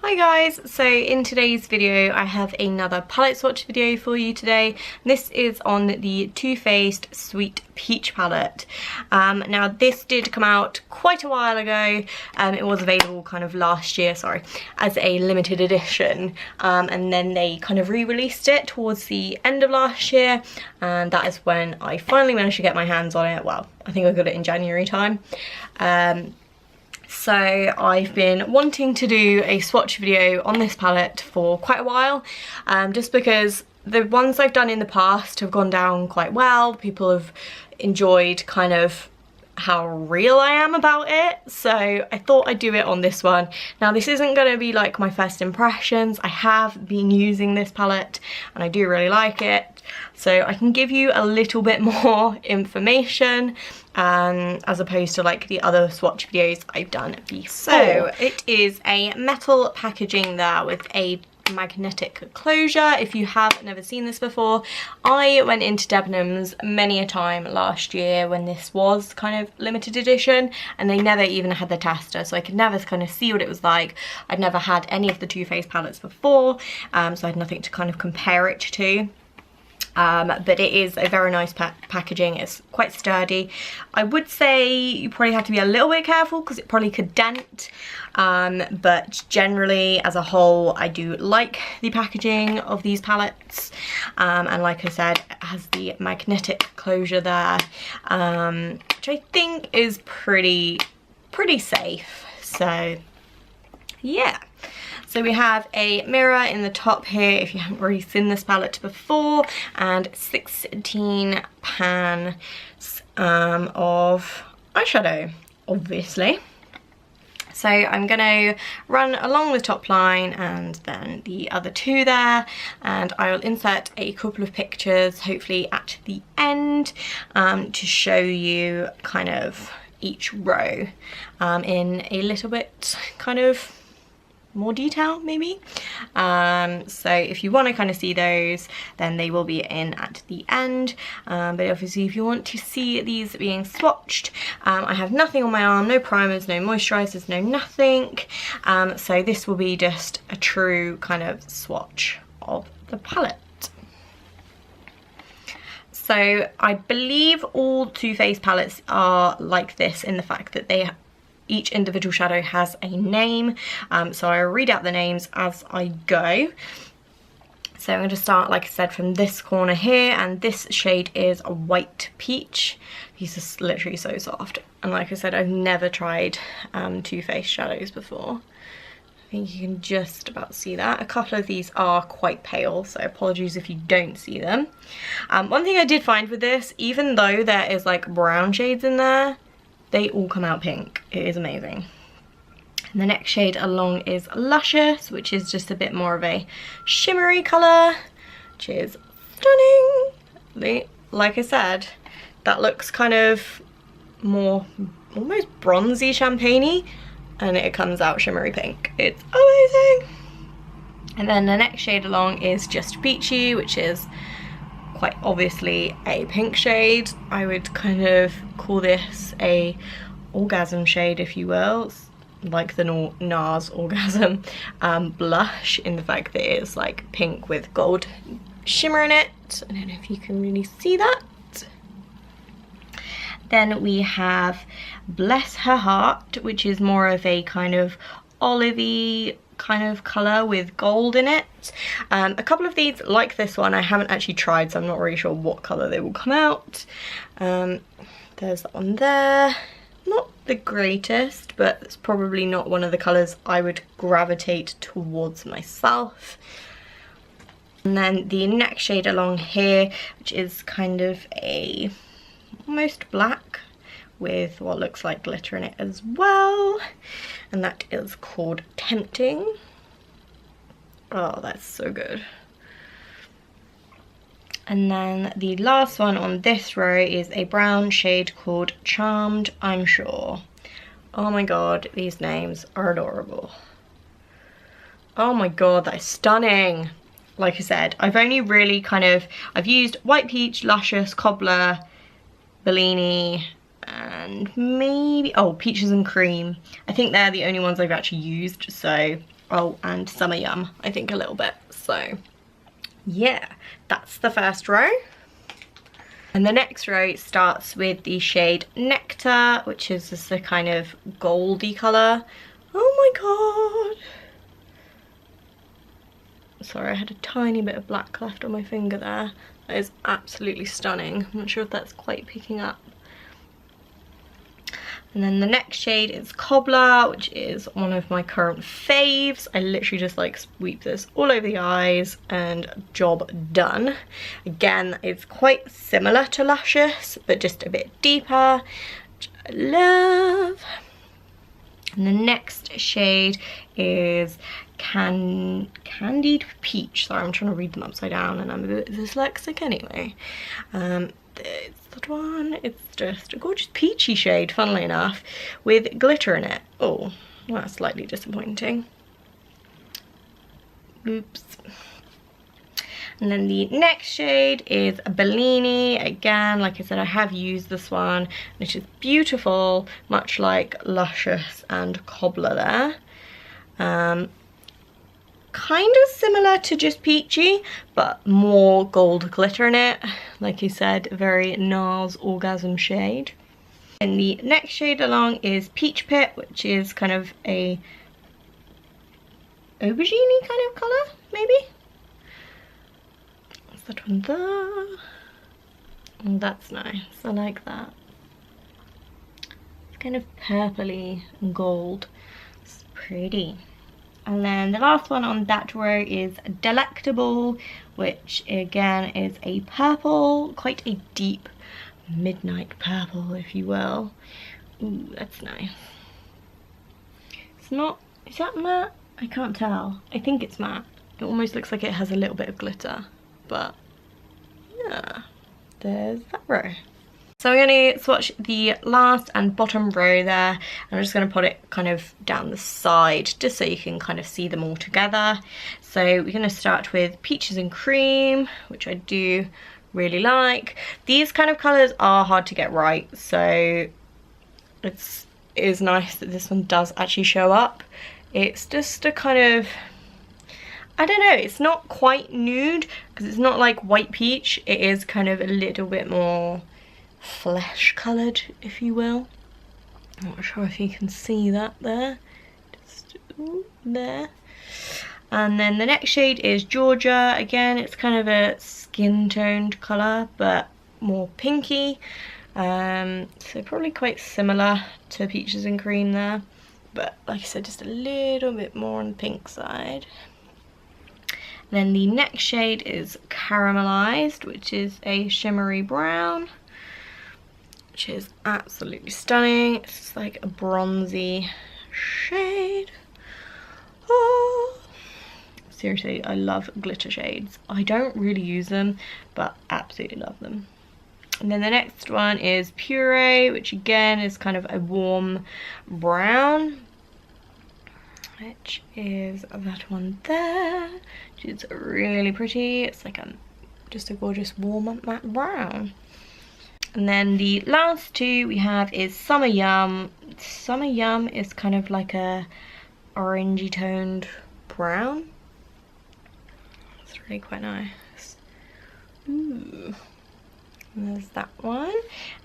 Hi guys, so in today's video I have another palette swatch video for you today. This is on the Too Faced Sweet Peach palette. Now this did come out quite a while ago. It was available kind of last year, as a limited edition, and then they kind of re-released it towards the end of last year, and that is when I finally managed to get my hands on it. Well, I think I got it in January time. So I've been wanting to do a swatch video on this palette for quite a while, just because the ones I've done in the past have gone down quite well. People have enjoyed kind of how real I am about it, so I thought I'd do it on this one. Now this isn't going to be like my first impressions. I have been using this palette and I do really like it, so I can give you a little bit more information as opposed to like the other swatch videos I've done before. So it is a metal packaging there with a magnetic closure. If you have never seen this before, I went into Debenhams many a time last year when this was kind of limited edition, and they never even had the tester, so I could never kind of see what it was like. I'd never had any of the Too Faced palettes before, so I had nothing to kind of compare it to. But it is a very nice packaging. It's quite sturdy. I would say you probably have to be a little bit careful because it probably could dent, but generally as a whole I do like the packaging of these palettes, and like I said, it has the magnetic closure there, which I think is pretty safe. So yeah. So we have a mirror in the top here if you haven't already seen this palette before, and 16 pans of eyeshadow, obviously. So I'm going to run along the top line and then the other two there, and I will insert a couple of pictures hopefully at the end to show you kind of each row in a little bit kind of more detail maybe. So if you want to kind of see those, then they will be in at the end, but obviously if you want to see these being swatched, I have nothing on my arm, no primers, no moisturizers, no nothing, so this will be just a true kind of swatch of the palette. So I believe all Too Faced palettes are like this in the fact that each individual shadow has a name, so I read out the names as I go. So I'm going to start, like I said, from this corner here, and this shade is a white peach. These are literally so soft, and like I said, I've never tried Too Faced shadows before. I think you can just about see that. A couple of these are quite pale, so apologies if you don't see them. One thing I did find with this, even though there is like brown shades in there, they all come out pink. It is amazing. And the next shade along is Luscious, which is just a bit more of a shimmery colour, which is stunning. Like I said, that looks kind of more almost bronzy champagne-y, and it comes out shimmery pink. It's amazing. And then the next shade along is Just Peachy, which is quite obviously a pink shade. I would kind of call this a orgasm shade, if you will. It's like the NARS Orgasm blush, in the fact that it's like pink with gold shimmer in it. I don't know if you can really see that. Then we have Bless Her Heart, which is more of a kind of olivey kind of colour with gold in it. A couple of these, like this one, I haven't actually tried, so I'm not really sure what colour they will come out. There's that one there. Not the greatest, but it's probably not one of the colours I would gravitate towards myself. And then the next shade along here, which is kind of a almost black with what looks like glitter in it as well, and that is called Tempting. Oh, that's so good. And then the last one on this row is a brown shade called Charmed, I'm Sure. Oh my god, these names are adorable. Oh my god, that is stunning. Like I said, I've only really I've used White Peach, Luscious, Cobbler, Bellini, and maybe, oh, Peaches and Cream. I think they're the only ones I've actually used, so Oh, and Summer Yum, I think a little bit. So yeah, that's the first row. And the next row starts with the shade Nectar, which is just a kind of goldy colour. Oh my god. Sorry, I had a tiny bit of black left on my finger there. That is absolutely stunning. I'm not sure if that's quite picking up. And then the next shade is Cobbler, which is one of my current faves. I literally just like sweep this all over the eyes and job done. Again, it's quite similar to Luscious, but just a bit deeper, which I love. And the next shade is Candied Peach. Sorry, I'm trying to read them upside down and I'm a bit dyslexic anyway. It's that one. It's just a gorgeous peachy shade, funnily enough, with glitter in it. Oh, that's slightly disappointing. Oops. And then the next shade is Bellini. Again, like I said, I have used this one, which is beautiful, much like Luscious and Cobbler there. Kind of similar to just peachy, but more gold glitter in it. Like you said, very NARS orgasm shade. And the next shade along is Peach Pit, which is kind of a aubergine kind of colour, maybe? What's that one there? Oh, that's nice, I like that. It's kind of purpley and gold. It's pretty. And then the last one on that row is Delectable, which again is a purple, quite a deep midnight purple, if you will. Ooh, that's nice. It's not, is that matte? I can't tell. I think it's matte. It almost looks like it has a little bit of glitter, but yeah, there's that row. So I'm going to swatch the last and bottom row there, and I'm just going to put it kind of down the side just so you can kind of see them all together. So we're going to start with Peaches and Cream, which I do really like. These kind of colours are hard to get right, so it is nice that this one does actually show up. It's just a kind of, I don't know, it's not quite nude because it's not like white peach. It is kind of a little bit more flesh coloured, if you will. I'm not sure if you can see that there. Just there. And then the next shade is Georgia. Again, it's kind of a skin toned colour, but more pinky. So probably quite similar to Peaches and Cream there, but like I said, just a little bit more on the pink side. Then the next shade is Caramelized, which is a shimmery brown, which is absolutely stunning. It's just like a bronzy shade. Oh, seriously, I love glitter shades. I don't really use them, but absolutely love them. And then the next one is Puree, which again is kind of a warm brown, which is that one there, which is really pretty. It's like just a gorgeous warm matte brown. And then the last two we have is Summer Yum. Summer Yum is kind of like a orangey toned brown. It's really quite nice. Ooh. And there's that one.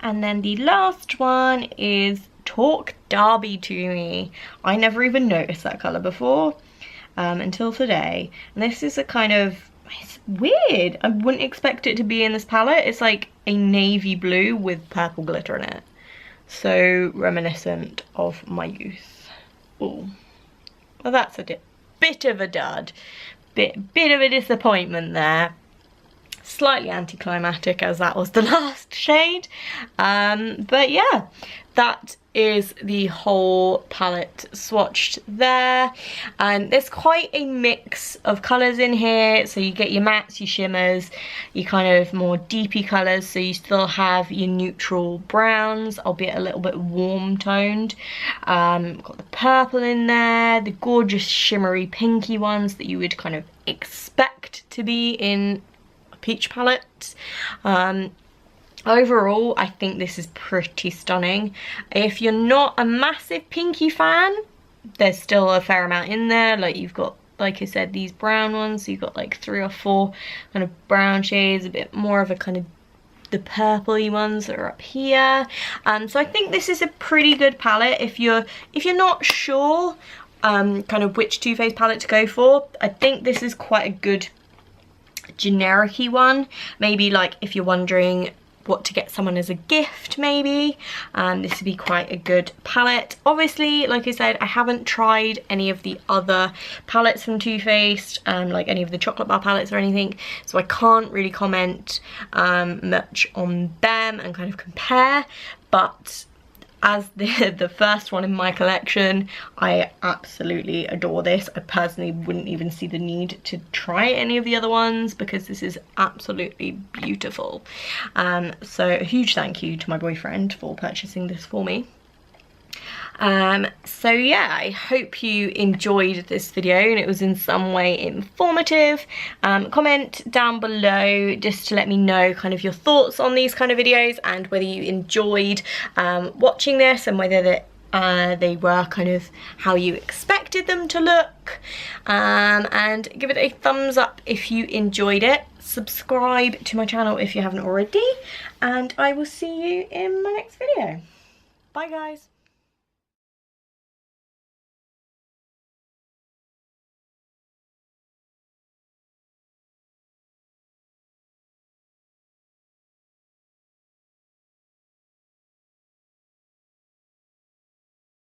And then the last one is Talk Derby to Me. I never even noticed that colour before until today. And this is a kind of, it's weird. I wouldn't expect it to be in this palette. It's like a navy blue with purple glitter in it. So reminiscent of my youth. Oh, well, that's a bit of a dud. Bit of a disappointment there. Slightly anticlimactic as that was the last shade. But yeah, that is the whole palette swatched there. And there's quite a mix of colours in here. So you get your mattes, your shimmers, your kind of more deepy colours. So you still have your neutral browns, albeit a little bit warm toned. Got the purple in there, the gorgeous shimmery pinky ones that you would kind of expect to be in a peach palette. Overall, I think this is pretty stunning. If you're not a massive pinky fan, there's still a fair amount in there. Like you've got, like I said, these brown ones, so you've got like 3 or 4 kind of brown shades, a bit more of a kind of the purpley ones that are up here. So I think this is a pretty good palette if you're not sure kind of which Too Faced palette to go for. I think this is quite a good generic-y one. Maybe like if you're wondering what to get someone as a gift, maybe this would be quite a good palette. Obviously, like I said, I haven't tried any of the other palettes from Too Faced, like any of the chocolate bar palettes or anything, so I can't really comment much on them and kind of compare. But as the first one in my collection, I absolutely adore this. I personally wouldn't even see the need to try any of the other ones because this is absolutely beautiful. So a huge thank you to my boyfriend for purchasing this for me. So yeah, I hope you enjoyed this video and it was in some way informative. Comment down below just to let me know kind of your thoughts on these kind of videos and whether you enjoyed watching this and whether they were kind of how you expected them to look. And give it a thumbs up if you enjoyed it. Subscribe to my channel if you haven't already, and I will see you in my next video. Bye guys.